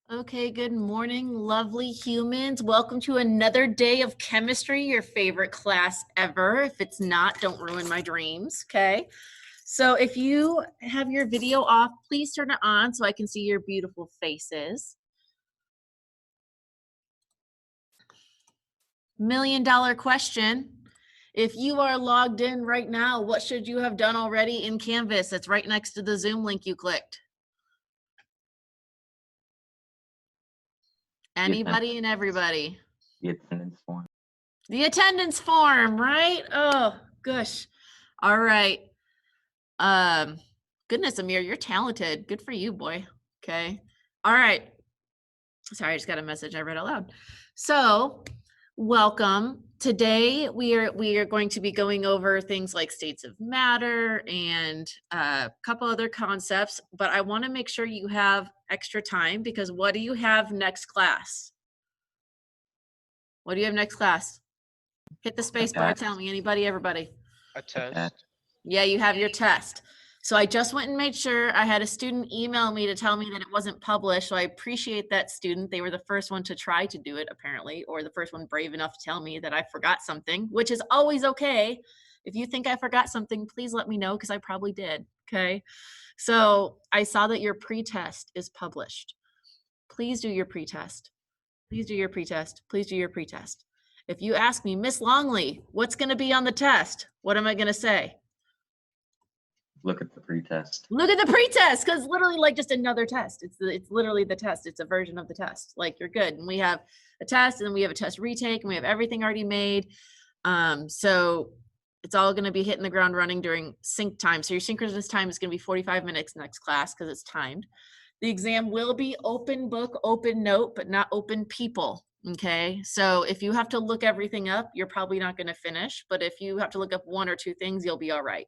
Okay, good morning, lovely humans. Welcome to another day of chemistry, your favorite class ever. If it's not, don't ruin my dreams, okay? So if you have your video off, please turn it on so I can see your beautiful faces. $1,000,000 question. If you are logged in right now, what should you have done already in Canvas? That's right next to the Zoom link you clicked. Anybody and everybody. The attendance form. The attendance form, right? Oh, gosh. All right. Goodness, Amir, you're talented. Good for you, boy. Okay. All right. Sorry, I just got a message I read aloud. So, welcome. Today we are going to be going over things like states of matter and a couple other concepts, but I want to make sure you have extra time because what do you have next class? What do you have next class? Hit the space bar, tell me, anybody, everybody. A test. Yeah, you have your test. So I just went and made sure. I had a student email me to tell me that it wasn't published. So I appreciate that student. They were the first one to try to do it, apparently, or the first one brave enough to tell me that I forgot something, which is always okay. If you think I forgot something, please let me know because I probably did. Okay. So I saw that your pretest is published. Please do your pretest. Please do your pretest. Please do your pretest. If you ask me, Miss Longley, what's going to be on the test? What am I going to say? Look at the pretest. Look at the pretest, because literally like just another test. It's literally the test. It's a version of the test. Like you're good. And we have a test and then we have a test retake and we have everything already made. So it's all going to be hitting the ground running during sync time. So your synchronous time is going to be 45 minutes next class because it's timed. The exam will be open book, open note, but not open people. Okay. So if you have to look everything up, you're probably not going to finish. But if you have to look up one or two things, you'll be all right.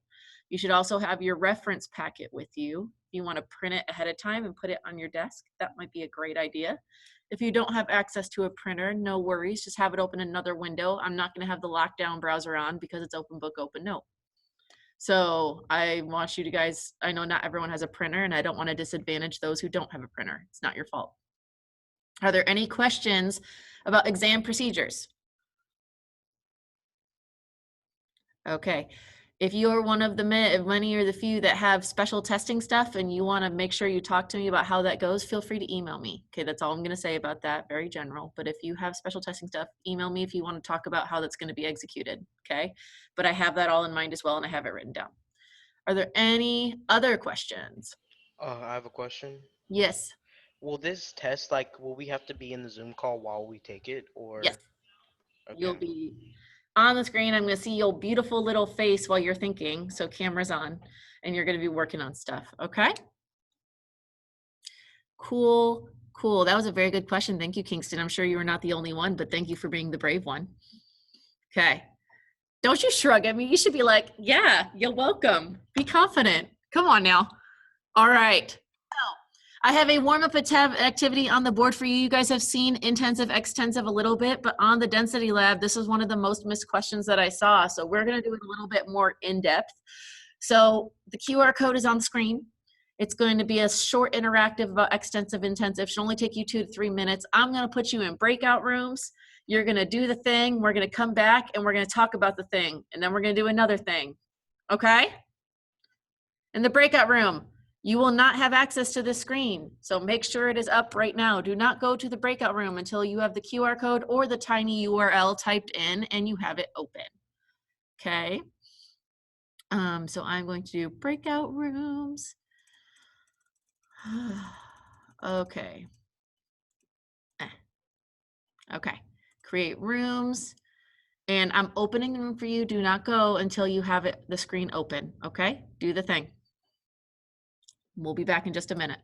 You should also have your reference packet with you. If you want to print it ahead of time and put it on your desk, that might be a great idea. If you don't have access to a printer, no worries. Just have it open another window. I'm not going to have the lockdown browser on because it's open book, open note. So I want you to guys, I know not everyone has a printer and I don't want to disadvantage those who don't have a printer. It's not your fault. Are there any questions about exam procedures? Okay. If you're one of the many or the few that have special testing stuff and you want to make sure you talk to me about how that goes, feel free to email me. Okay, that's all I'm going to say about that, very general. But if you have special testing stuff, email me if you want to talk about how that's going to be executed, okay? But I have that all in mind as well and I have it written down. Are there any other questions? I have a question. Yes. Will this test, will we have to be in the Zoom call while we take it, or? Yes. Okay. You'll be on the screen. I'm going to see your beautiful little face while you're thinking. So camera's on and you're going to be working on stuff. Okay. Cool. Cool. That was a very good question. Thank you, Kingston. I'm sure you were not the only one, but thank you for being the brave one. Okay. Don't you shrug at me. You should be like, yeah, you're welcome. Be confident. Come on now. All right. I have a warm-up activity on the board for you. You guys have seen intensive, extensive a little bit, but on the density lab, this is one of the most missed questions that I saw. So we're going to do it a little bit more in-depth. So the QR code is on the screen. It's going to be a short interactive about extensive, intensive. It should only take you 2 to 3 minutes. I'm going to put you in breakout rooms. You're going to do the thing. We're going to come back and we're going to talk about the thing. And then we're going to do another thing. Okay? In the breakout room, You will not have access to this screen, so make sure it is up right now. Do not go to the breakout room until you have the QR code or the tiny URL typed in and you have it open. Okay. So I'm going to do breakout rooms. Okay. Okay. Create rooms. And I'm opening the room for you. Do not go until you have it, the screen open. Okay. Do the thing. We'll be back in just a minute.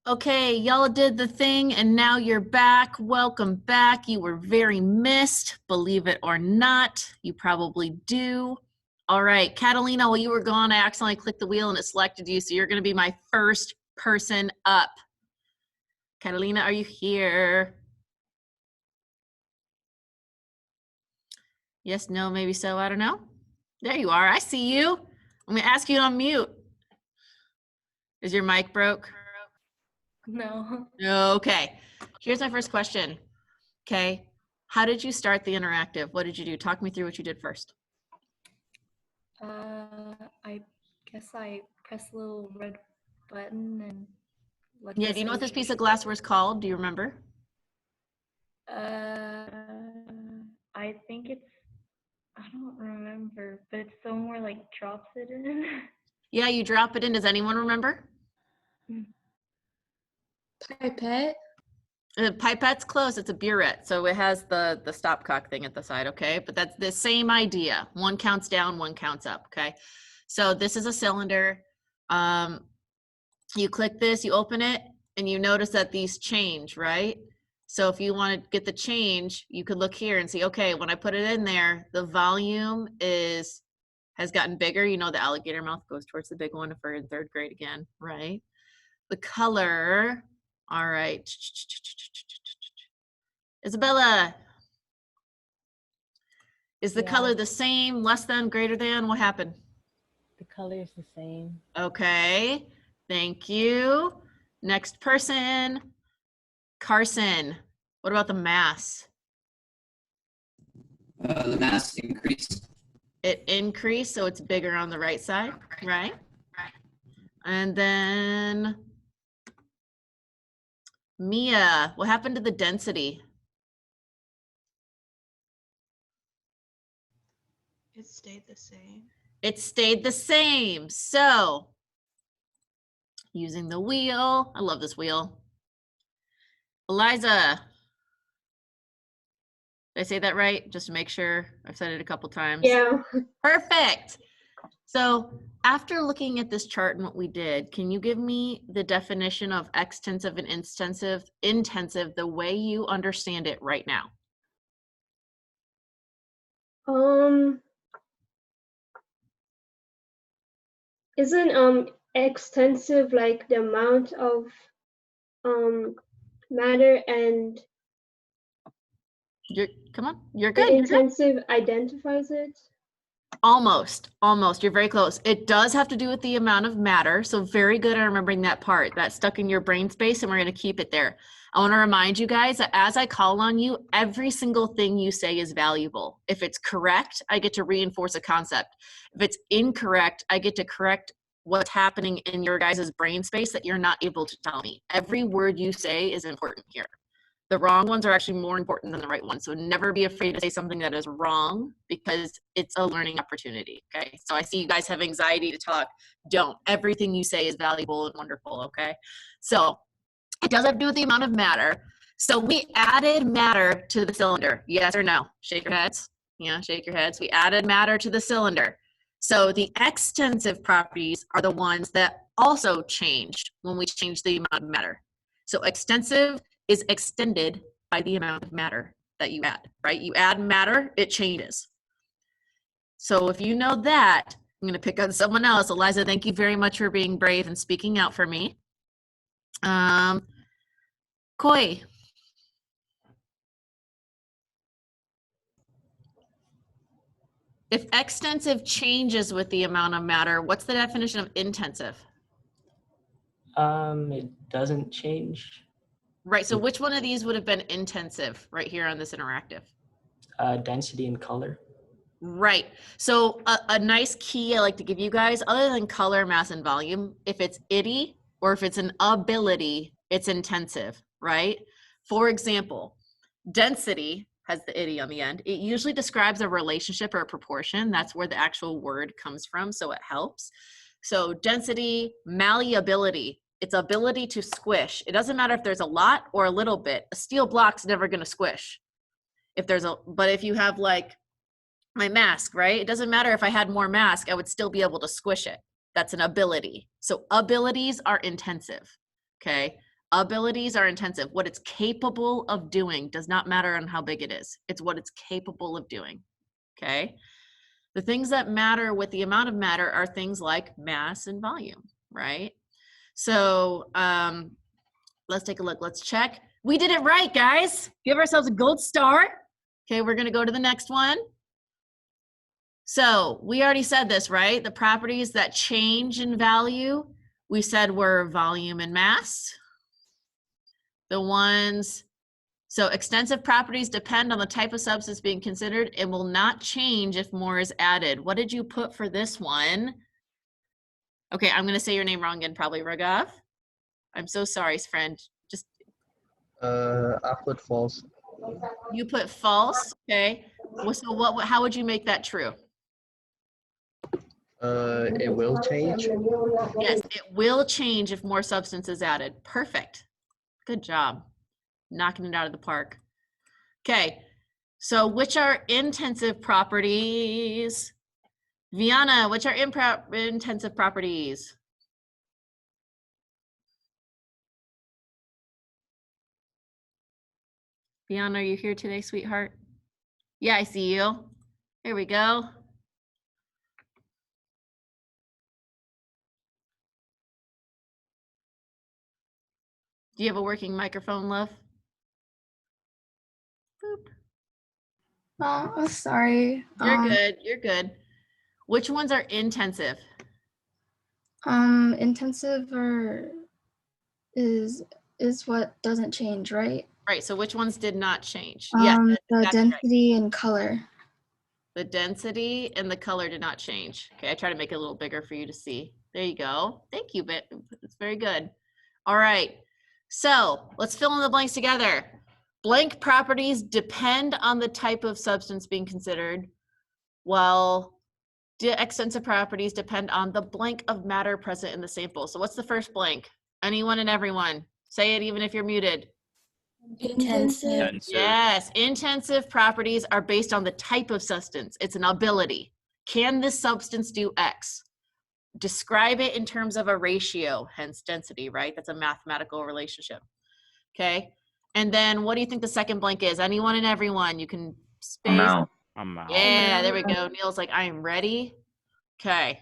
Okay, y'all did the thing and now you're back. Welcome back. You were very missed, believe it or not. You probably do. All right, Catalina, while you were gone, I accidentally clicked the wheel and it selected you, so you're gonna be my first person up. Catalina, are you here? Yes, no, maybe so, I don't know. There you are, I see you. I'm gonna ask you to unmute. Is your mic broke? No. Okay, here's my first question. Okay, how did you start the interactive? What did you do? Talk me through what you did first. I guess I pressed the little red button and let Yeah, the do you know what this piece of solution- glassware is called? Do you remember? I think it's, I don't remember, but it's somewhere like drops it in. Yeah, you drop it in. Does anyone remember? Pipette. Pipette's close. It's a burette, so it has the stopcock thing at the side, okay? But that's the same idea. One counts down, one counts up, okay? So this is a cylinder. You click this, you open it, and you notice that these change, right? So if you want to get the change, you could look here and see, okay, when I put it in there, the volume has gotten bigger. You know, the alligator mouth goes towards the big one if we're in third grade again, right? The color, all right. Isabella, is the Yeah. color the same, less than, greater than? What happened? The color is the same. Okay, thank you. Next person, Carson. What about the mass? The mass increased. It increased, so it's bigger on the right side, right? And then Mia, what happened to the density? It stayed the same. It stayed the same. So using the wheel, I love this wheel. Eliza, did I say that right? Just to make sure. I've said it a couple times. Yeah. Perfect. So after looking at this chart and what we did, can you give me the definition of extensive and intensive the way you understand it right now? Isn't extensive like the amount of matter, and Come on, you're the good. You're good. intensive identifies it? Almost, you're very close. It does have to do with the amount of matter. So very good at remembering that part. That's stuck in your brain space and we're gonna keep it there. I wanna remind you guys that as I call on you, every single thing you say is valuable. If it's correct, I get to reinforce a concept. If it's incorrect, I get to correct what's happening in your guys' brain space that you're not able to tell me. Every word you say is important here. The wrong ones are actually more important than the right ones. So never be afraid to say something that is wrong because it's a learning opportunity, okay? So I see you guys have anxiety to talk. Don't. Everything you say is valuable and wonderful, okay? So it does have to do with the amount of matter. So we added matter to the cylinder, yes or no? Shake your heads. Yeah, shake your heads. We added matter to the cylinder. So the extensive properties are the ones that also changed when we changed the amount of matter. So extensive is extended by the amount of matter that you add, right? You add matter, it changes. So if you know that, I'm gonna pick on someone else. Eliza, thank you very much for being brave and speaking out for me. Koi. If extensive changes with the amount of matter, what's the definition of intensive? It doesn't change. Right, so which one of these would have been intensive right here on this interactive? density and color. Right. So a nice key I like to give you guys, other than color, mass, and volume, if it's itty or if it's an ability, it's intensive, right? For example, density has the itty on the end. It usually describes a relationship or a proportion. That's where the actual word comes from, so it helps. So density, malleability, its ability to squish. It doesn't matter if there's a lot or a little bit. A steel block's never going to squish. But if you have like my mask, right? It doesn't matter if I had more mask, I would still be able to squish it. That's an ability. So abilities are intensive, okay? Abilities are intensive. What it's capable of doing does not matter on how big it is. It's what it's capable of doing, okay? The things that matter with the amount of matter are things like mass and volume, right? So let's take a look. Let's check. We did it right, guys. Give ourselves a gold star. Okay, we're gonna go to the next one. So we already said this, right? The properties that change in value, we said were volume and mass. The ones, so extensive properties depend on the type of substance being considered and will not change if more is added. What did you put for this one? Okay, I'm gonna say your name wrong again, probably Ragav. I'm so sorry, friend. Just I put false. you put false, okay? Well, so how would you make that true? It will change. Yes, it will change if more substance is added. Perfect. Good job. Knocking it out of the park. Okay, so which are intensive properties? Viana, which are intensive properties? Viana, are you here today, sweetheart? Yeah, I see you. Here we go. Do you have a working microphone, love? Boop. Oh, sorry. You're good. You're good. Which ones are intensive? Intensive is what doesn't change, right? Right. So which ones did not change? Yes, The that's exactly right. density and color. The density and the color did not change. Okay, I try to make it a little bigger for you to see. There you go. Thank you, but it's very good. All right. So let's fill in the blanks together. Blank properties depend on the type of substance being considered, while the extensive properties depend on the blank of matter present in the sample. So what's the first blank? Anyone and everyone. Say it even if you're muted. Intensive. Yes, intensive properties are based on the type of substance. It's an ability. Can this substance do X? Describe it in terms of a ratio, hence density, right? That's a mathematical relationship. Okay. And then what do you think the second blank is? Anyone and everyone. You can space. Amount. Yeah, there we go. Neil's like, I am ready. Okay.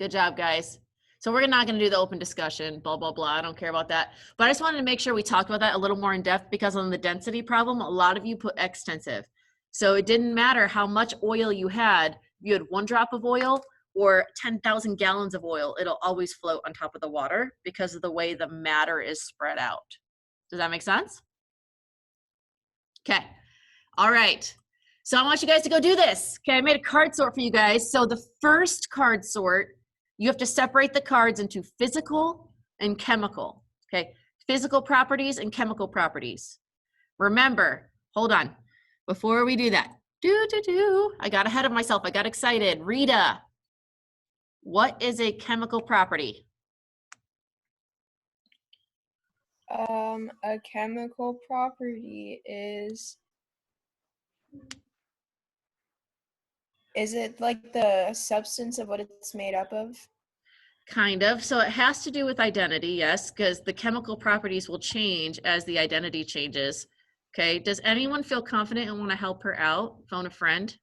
Good job, guys. So we're not going to do the open discussion, blah, blah, blah. I don't care about that. But I just wanted to make sure we talked about that a little more in depth, because on the density problem, a lot of you put extensive. So it didn't matter how much oil you had. You had 1 drop of oil or 10,000 gallons of oil. It'll always float on top of the water because of the way the matter is spread out. Does that make sense? Okay. All right. So I want you guys to go do this. Okay, I made a card sort for you guys. So the first card sort, you have to separate the cards into physical and chemical. Okay, physical properties and chemical properties. Remember, hold on. Before we do that, I got ahead of myself. I got excited. Rita, what is a chemical property? A chemical property is it like the substance of what it's made up of? Kind of. So it has to do with identity, yes, because the chemical properties will change as the identity changes. Okay, does anyone feel confident and want to help her out? Phone a friend.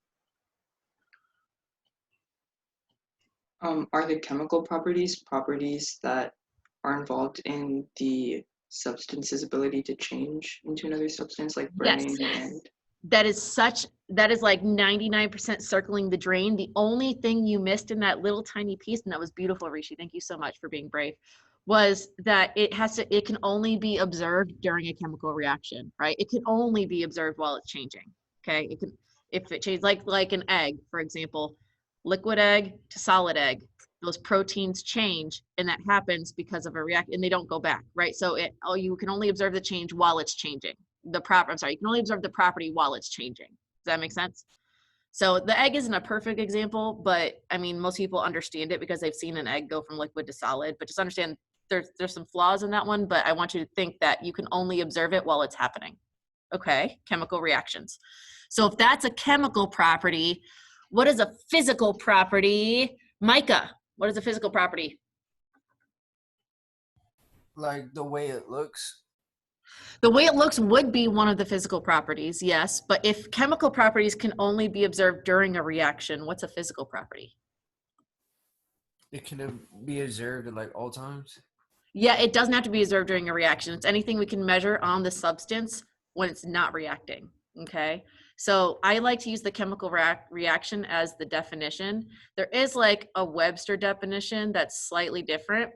Are the chemical properties that are involved in the substance's ability to change into another substance, like burning? Yes. And That is like 99% circling the drain. The only thing you missed in that little tiny piece, and that was beautiful, Rishi, thank you so much for being brave, was that it can only be observed during a chemical reaction, right? It can only be observed while it's changing. Okay, it could, if it changes, like an egg, for example, liquid egg to solid egg, those proteins change, and that happens because of a react, and they don't go back, right? So you can only observe the change while it's changing. You can only observe the property while it's changing. Does that make sense? So the egg isn't a perfect example, but I mean, most people understand it because they've seen an egg go from liquid to solid, but just understand there's some flaws in that one, but I want you to think that you can only observe it while it's happening. Okay, chemical reactions. So if that's a chemical property, what is a physical property? Micah, what is a physical property? Like the way it looks. The way it looks would be one of the physical properties, yes. But if chemical properties can only be observed during a reaction, what's a physical property? It can be observed at like all times. Yeah, it doesn't have to be observed during a reaction. It's anything we can measure on the substance when it's not reacting, okay? So I like to use the chemical reaction as the definition. There is like a Webster definition that's slightly different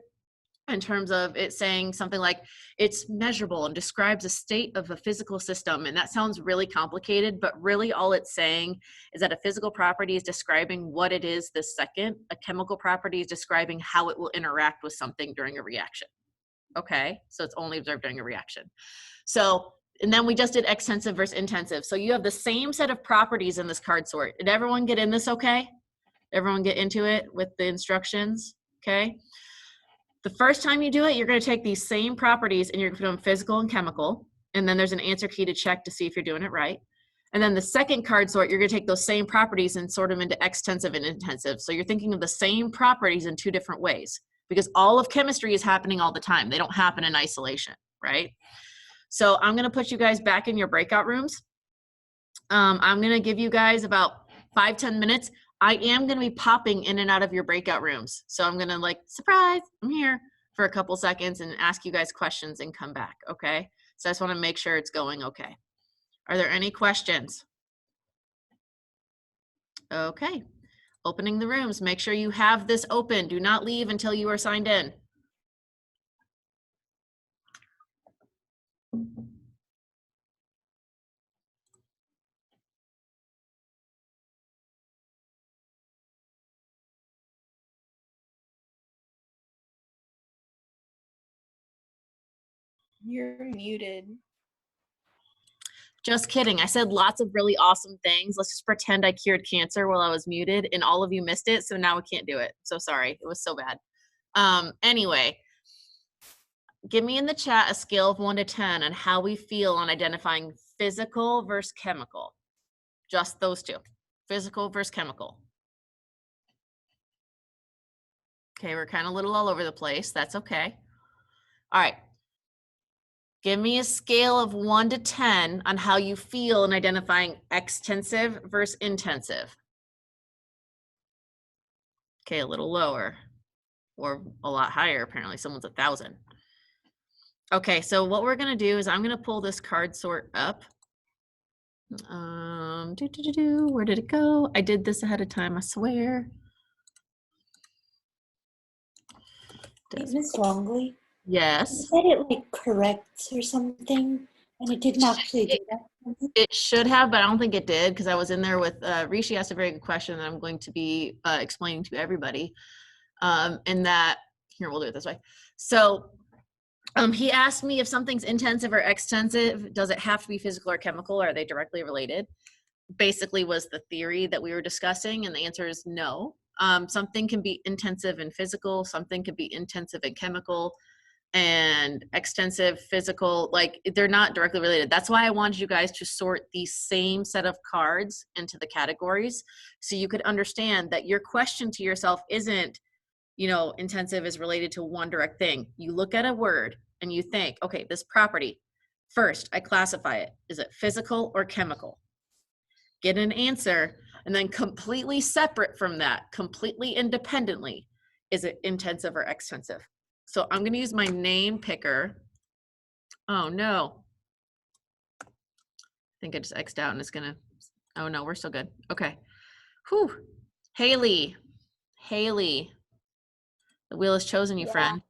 in terms of it saying something like it's measurable and describes a state of a physical system. And that sounds really complicated, but really all it's saying is that a physical property is describing what it is the second. A chemical property is describing how it will interact with something during a reaction. Okay, so it's only observed during a reaction. So, and then we just did extensive versus intensive. So you have the same set of properties in this card sort. Did everyone get in this okay? Everyone get into it with the instructions, okay? The first time you do it, you're going to take these same properties and you're going to put them physical and chemical. And then there's an answer key to check to see if you're doing it right. And then the second card sort, you're going to take those same properties and sort them into extensive and intensive. So you're thinking of the same properties in two different ways because all of chemistry is happening all the time. They don't happen in isolation, right? So I'm going to put you guys back in your breakout rooms. I'm going to give you guys about 5-10 minutes. I am going to be popping in and out of your breakout rooms. So I'm going to like, surprise, I'm here for a couple seconds and ask you guys questions and come back, okay? So I just want to make sure it's going okay. Are there any questions? Okay, opening the rooms. Make sure you have this open. Do not leave until you are signed in. You're muted. Just kidding. I said lots of really awesome things. Let's just pretend I cured cancer while I was muted and all of you missed it. So now we can't do it. So sorry. It was so bad. Anyway, give me in the chat a scale of 1 to 10 on how we feel on identifying physical versus chemical. Just those two. Physical versus chemical. Okay, we're kind of a little all over the place. That's okay. All right. Give me a scale of 1 to 10 on how you feel in identifying extensive versus intensive. Okay, a little lower or a lot higher. Apparently someone's 1,000. Okay, so what we're gonna do is I'm gonna pull this card sort up. Where did it go? I did this ahead of time, I swear. Miss Longley? Yes. You said it like corrects or something, and it didn't actually do that. It should have, but I don't think it did because I was in there with Rishi asked a very good question that I'm going to be explaining to everybody. And that, here, we'll do it this way. So he asked me if something's intensive or extensive, does it have to be physical or chemical? Or are they directly related? Basically was the theory that we were discussing, and the answer is no. Something can be intensive and physical, something can be intensive and chemical, and extensive, physical, like they're not directly related. That's why I wanted you guys to sort the same set of cards into the categories so you could understand that your question to yourself isn't, you know, intensive is related to one direct thing. You look at a word and you think, okay, this property, first I classify it. Is it physical or chemical? Get an answer, and then completely separate from that, completely independently, is it intensive or extensive? So I'm gonna use my name picker. Oh no. I think I just X'd out and it's gonna, oh no, we're still good. Okay. Whew. Haley. Haley. The wheel has chosen you, friend.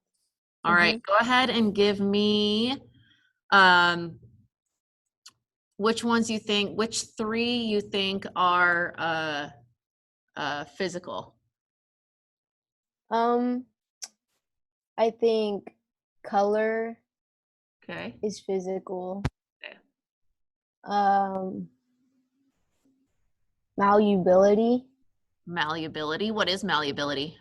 All right, go ahead and give me which ones you think, which three you think are physical? I think color Okay. is physical. Okay. Malleability, Malleability. What is malleability?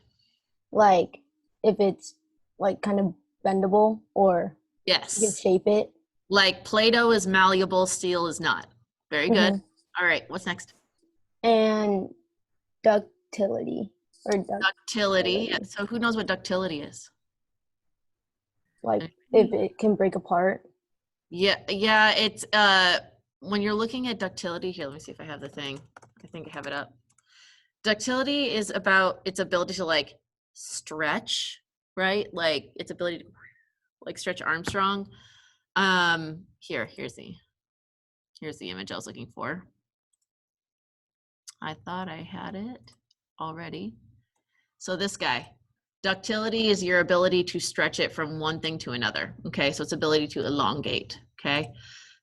like if it's like kind of bendable or you can Yes. shape it. Like Play-Doh is malleable, steel is not. Very good. All right, what's next? And ductility or Ductility. Yeah, so who knows what ductility is? like if it can break apart. Yeah, it's when you're looking at ductility, here, let me see if I have the thing. I think I have it up. Ductility is about its ability to like stretch, right? Like its ability to like stretch Armstrong. Here's the image I was looking for. I thought I had it already. So this guy, ductility is your ability to stretch it from one thing to another. Okay, so it's ability to elongate. Okay,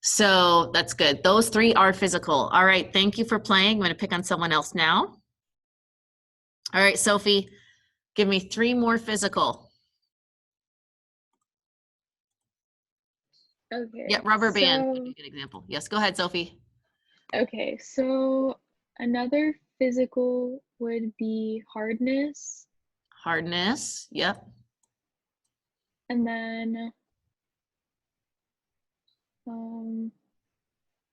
so that's good. Those three are physical. All right, thank you for playing. I'm going to pick on someone else now. All right, Sophie, give me three more physical. Okay. Yeah, rubber band so- would be a good example. Yes, go ahead, Sophie. Okay, so another physical would be hardness. Hardness, yep. And then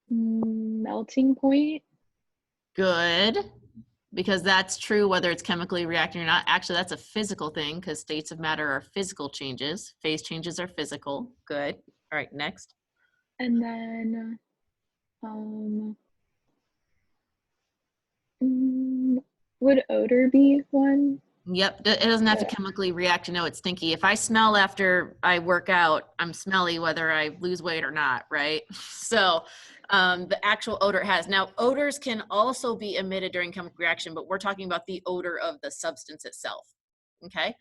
melting point. Good, because that's true whether it's chemically reacting or not. Actually, that's a physical thing because states of matter are physical changes. Phase changes are physical. Good. All right, next. And then would odor be one? Yep, it doesn't have to chemically react to know it's stinky. If I smell after I work out, I'm smelly whether I lose weight or not, right? So the actual odor has. Now, odors can also be emitted during chemical reaction, but we're talking about the odor of the substance itself. Okay,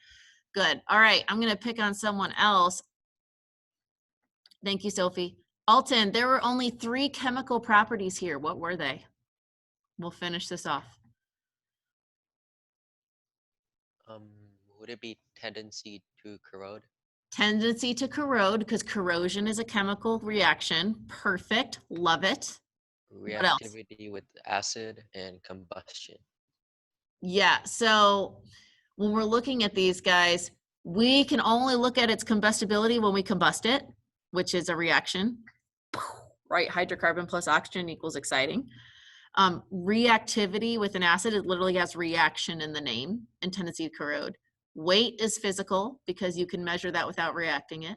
good. All right, I'm going to pick on someone else. Thank you, Sophie. Alton, there were only 3 chemical properties here. What were they? We'll finish this off. Would it be tendency to corrode? Tendency to corrode, because corrosion is a chemical reaction. Perfect. Love it. What else? Reactivity with acid and combustion. Yeah, so when we're looking at these guys, we can only look at its combustibility when we combust it, which is a reaction, right? Hydrocarbon plus oxygen equals exciting. Reactivity with an acid, it literally has reaction in the name, and tendency to corrode. Weight is physical because you can measure that without reacting it.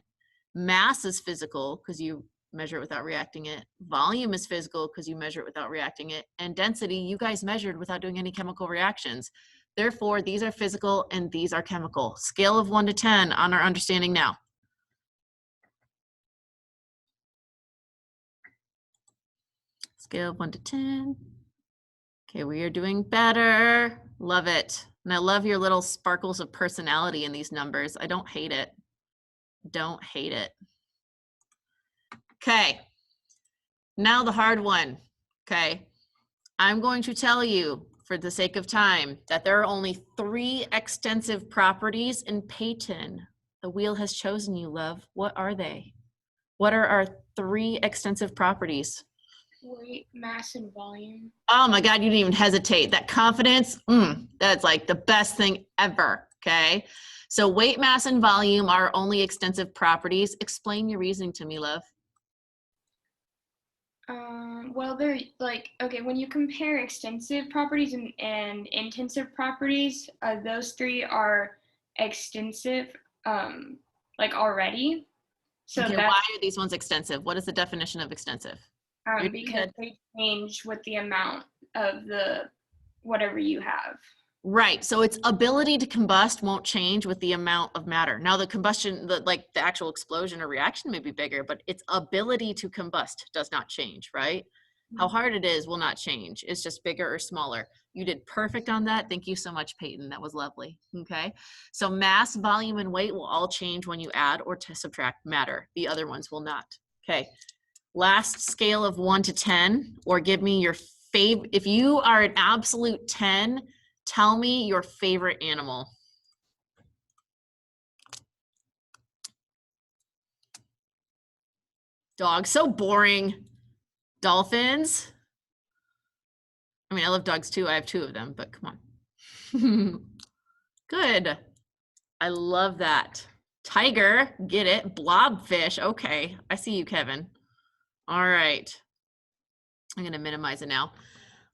Mass is physical because you measure it without reacting it. Volume is physical because you measure it without reacting it. And density, you guys measured without doing any chemical reactions. Therefore, these are physical and these are chemical. Scale of 1 to 10 on our understanding now. Scale of 1 to 10. Okay, we are doing better. Love it. And I love your little sparkles of personality in these numbers. I don't hate it. Don't hate it. Okay. Now the hard one. Okay. I'm going to tell you, for the sake of time, that there are only 3 extensive properties in Peyton. The wheel has chosen you, love. What are they? What are our 3 extensive properties? Weight, mass, and volume. Oh my God, you didn't even hesitate. That confidence, that's like the best thing ever, okay? So weight, mass, and volume are only extensive properties. Explain your reasoning to me, love. Well, they're like, okay, when you compare extensive properties and intensive properties, those 3 are extensive, like already. So Okay, that's why are these ones extensive? What is the definition of extensive? because they change with the amount of the whatever you have. Right, so its ability to combust won't change with the amount of matter. Now the combustion, like the actual explosion or reaction may be bigger, but its ability to combust does not change, right? How hard it is will not change. It's just bigger or smaller. You did perfect on that. Thank you so much, Peyton. That was lovely. Okay, so mass, volume, and weight will all change when you add or to subtract matter. The other ones will not. Okay, last scale of 1 to 10, or give me your favorite. If you are an absolute 10, tell me your favorite animal. Dog, so boring. Dolphins. I mean, I love dogs too. I have 2 of them, but come on. Good. I love that. Tiger, get it. Blobfish, okay. I see you, Kevin. All right. I'm gonna minimize it now.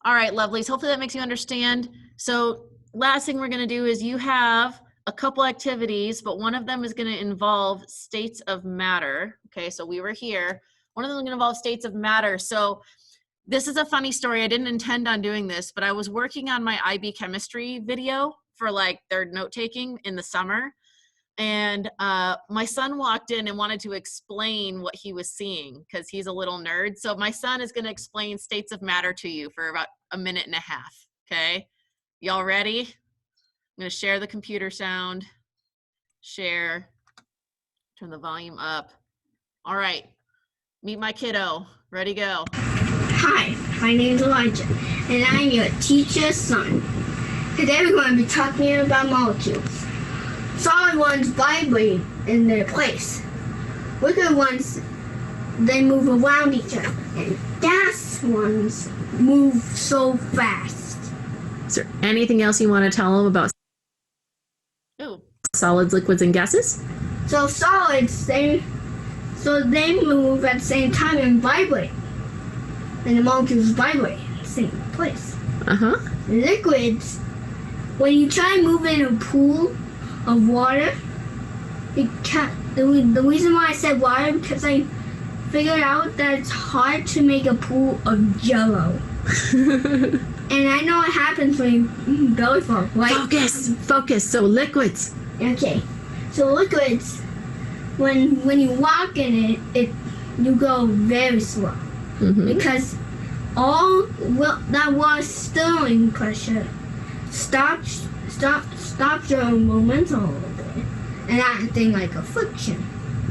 All right, lovelies, hopefully that makes you understand. So last thing we're gonna do is you have a couple activities, but one of them is gonna involve states of matter. Okay, so we were here. One of them is gonna involve states of matter. So this is a funny story. I didn't intend on doing this, but I was working on my IB chemistry video for like their note taking in the summer. And my son walked in and wanted to explain what he was seeing because he's a little nerd. So my son is going to explain states of matter to you for about 1.5 minutes. Okay. Y'all ready? I'm going to share the computer sound. Share. Turn the volume up. All right. Meet my kiddo. Ready, go. Hi, my name is Elijah, and I'm your teacher's son. Today we're going to be talking about molecules. Solid ones vibrate in their place. Liquid ones, they move around each other, and gas ones move so fast. Is there anything else you want to tell them about solids, liquids, and gases? So solids, they move at the same time and vibrate. And the molecules vibrate in the same place. Liquids, when you try and move in a pool of water, the reason why I said water, because I figured out that it's hard to make a pool of Jello. And I know what happens when you belly flop, right? Focus. So liquids. Okay. So liquids, when you walk in it you go very slow. Because all that water stirring pressure stops your momentum a little bit and acting like a friction.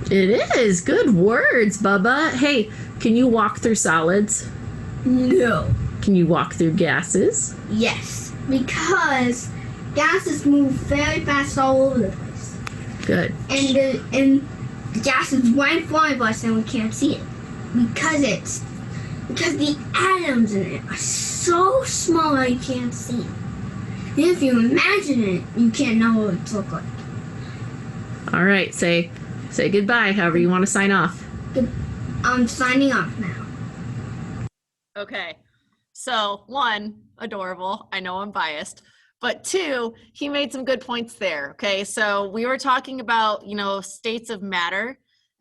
It is. Good words, Bubba. Hey, can you walk through solids? No. Can you walk through gases? Yes, because gases move very fast all over the place. Good. And the gas is right in front of us and we can't see it because the atoms in it are so small that you can't see it. And if you imagine it, you can't know what it looks like. All right, say goodbye, however you want to sign off. I'm signing off now. Okay, so 1, adorable. I know I'm biased. But 2, he made some good points there. Okay, so we were talking about, states of matter.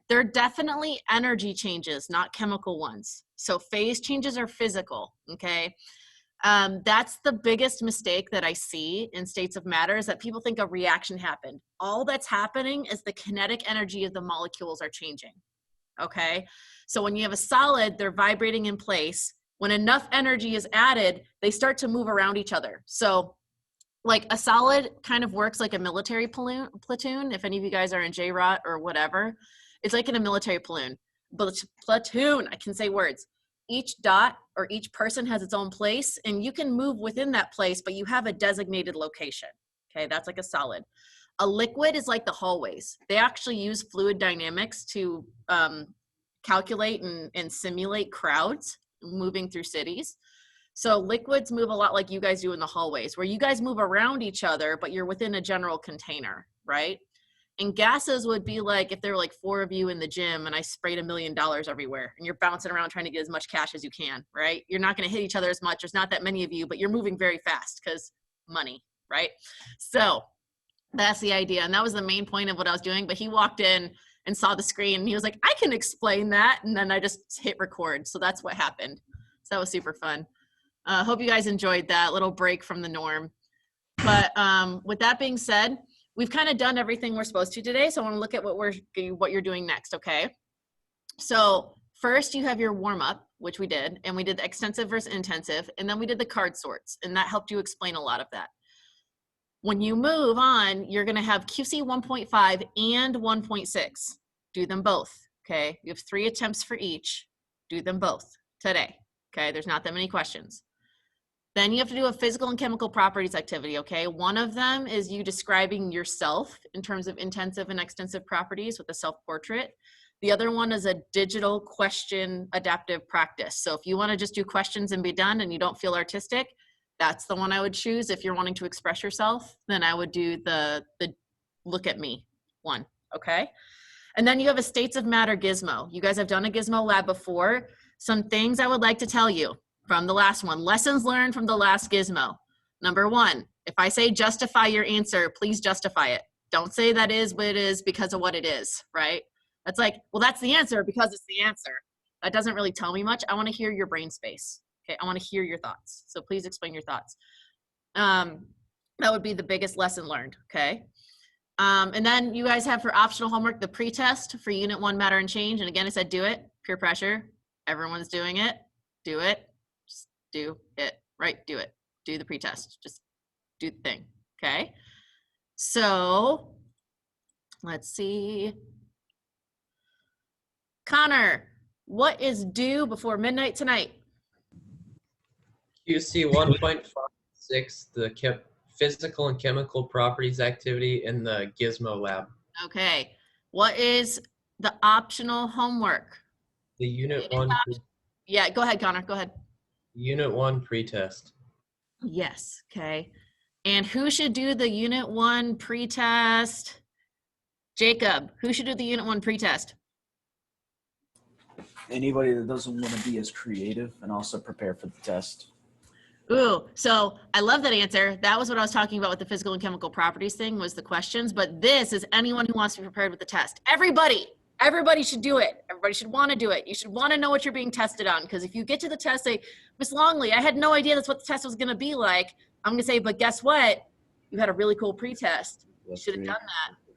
They're definitely energy changes, not chemical ones. So phase changes are physical, okay? That's the biggest mistake that I see in states of matter is that people think a reaction happened. All that's happening is the kinetic energy of the molecules are changing, okay? So when you have a solid, they're vibrating in place. When enough energy is added, they start to move around each other. So like a solid kind of works like a military platoon. If any of you guys are in JROT or whatever, it's like in a military platoon. I can say words. Each dot or each person has its own place and you can move within that place, but you have a designated location. Okay, that's like a solid. A liquid is like the hallways. They actually use fluid dynamics to calculate and simulate crowds moving through cities. So liquids move a lot like you guys do in the hallways, where you guys move around each other, but you're within a general container, right? And gases would be like if there were like 4 of you in the gym and I sprayed $1 million everywhere and you're bouncing around trying to get as much cash as you can, right? You're not going to hit each other as much. There's not that many of you, but you're moving very fast because money, right? So that's the idea. And that was the main point of what I was doing. But he walked in and saw the screen and he was like, I can explain that. And then I just hit record. So that's what happened. So that was super fun. Hope you guys enjoyed that little break from the norm. But with that being said, we've kind of done everything we're supposed to today. So I want to look at what you're doing next, okay? So first you have your warm up, which we did, and we did the extensive versus intensive, and then we did the card sorts, and that helped you explain a lot of that. When you move on, you're going to have QC 1.5 and 1.6. Do them both, okay? You have 3 attempts for each. Do them both today. Okay, there's not that many questions. Then you have to do a physical and chemical properties activity, okay? One of them is you describing yourself in terms of intensive and extensive properties with a self-portrait. The other one is a digital question adaptive practice. So if you want to just do questions and be done and you don't feel artistic, that's the one I would choose. If you're wanting to express yourself, then I would do the look at me one, okay? And then you have a states of matter gizmo. You guys have done a gizmo lab before. Some things I would like to tell you from the last one. Lessons learned from the last gizmo. Number one, if I say justify your answer, please justify it. Don't say that is what it is because of what it is, right? That's like, well, that's the answer because it's the answer. That doesn't really tell me much. I want to hear your brain space. Okay, I want to hear your thoughts. So please explain your thoughts. That would be the biggest lesson learned, okay? And then you guys have for optional homework, the pre-test for Unit 1, Matter and Change. And again, I said do it, peer pressure. Everyone's doing it. Do it. Just do it, right? Do it. Do the pre-test. Just do the thing, okay? So let's see. Connor, what is due before midnight tonight? QC 1.56, the physical and chemical properties activity in the Gizmo lab. Okay. What is the optional homework? The Unit 1. Yeah, go ahead, Connor. Go ahead. Unit 1 pretest. Yes. Okay. And who should do the Unit 1 pretest? Jacob, who should do the Unit 1 pretest? Anybody that doesn't want to be as creative and also prepare for the test. Ooh, so I love that answer. That was what I was talking about with the physical and chemical properties thing was the questions, but this is anyone who wants to be prepared with the test. Everybody should do it. Everybody should want to do it. You should want to know what you're being tested on, because if you get to the test, say, Miss Longley, I had no idea that's what the test was going to be like. I'm going to say, but guess what? You had a really cool pretest. You should have done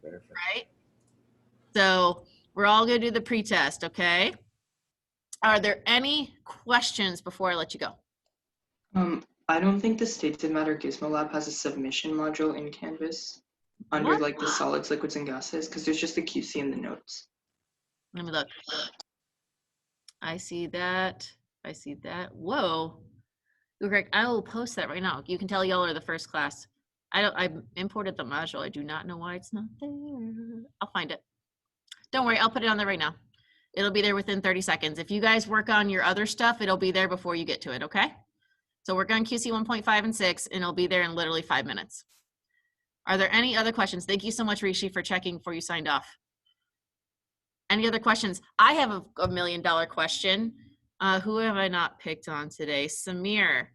that, right? So we're all going to do the pretest, okay? Are there any questions before I let you go? I don't think the States of Matter Gizmo Lab has a submission module in Canvas under like the solids, liquids, and gases, because there's just the QC in the notes. Let me look. I see that. I see that. Whoa. You're correct. I will post that right now. You can tell y'all are the first class. I imported the module. I do not know why it's not there. I'll find it. Don't worry. I'll put it on there right now. It'll be there within 30 seconds. If you guys work on your other stuff, it'll be there before you get to it, okay? So work on QC 1.5 and 6, and it'll be there in literally 5 minutes. Are there any other questions? Thank you so much, Rishi, for checking before you signed off. Any other questions? I have a $1 million question. Who have I not picked on today? Samir,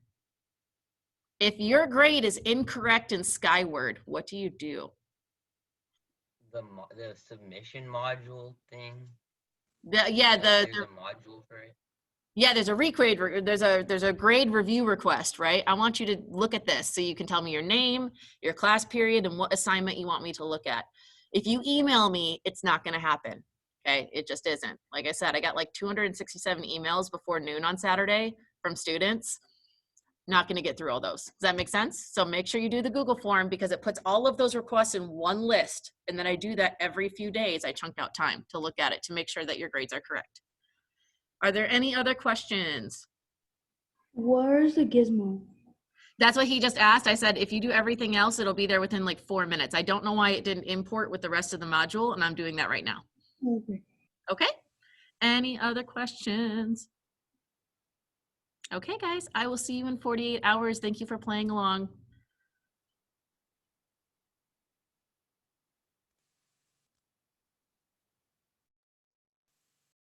if your grade is incorrect in Skyward, what do you do? The submission module thing. There's a module for it. Yeah, there's a regrade. There's a grade review request, right? I want you to look at this so you can tell me your name, your class period, and what assignment you want me to look at. If you email me, it's not going to happen. Okay, it just isn't. Like I said, I got like 267 emails before noon on Saturday from students. Not going to get through all those. Does that make sense? So make sure you do the Google form, because it puts all of those requests in one list. And then I do that every few days. I chunk out time to look at it to make sure that your grades are correct. Are there any other questions? Where's the gizmo? That's what he just asked. I said, if you do everything else, it'll be there within like 4 minutes. I don't know why it didn't import with the rest of the module, and I'm doing that right now. Okay. Okay. Any other questions? Okay, guys, I will see you in 48 hours. Thank you for playing along.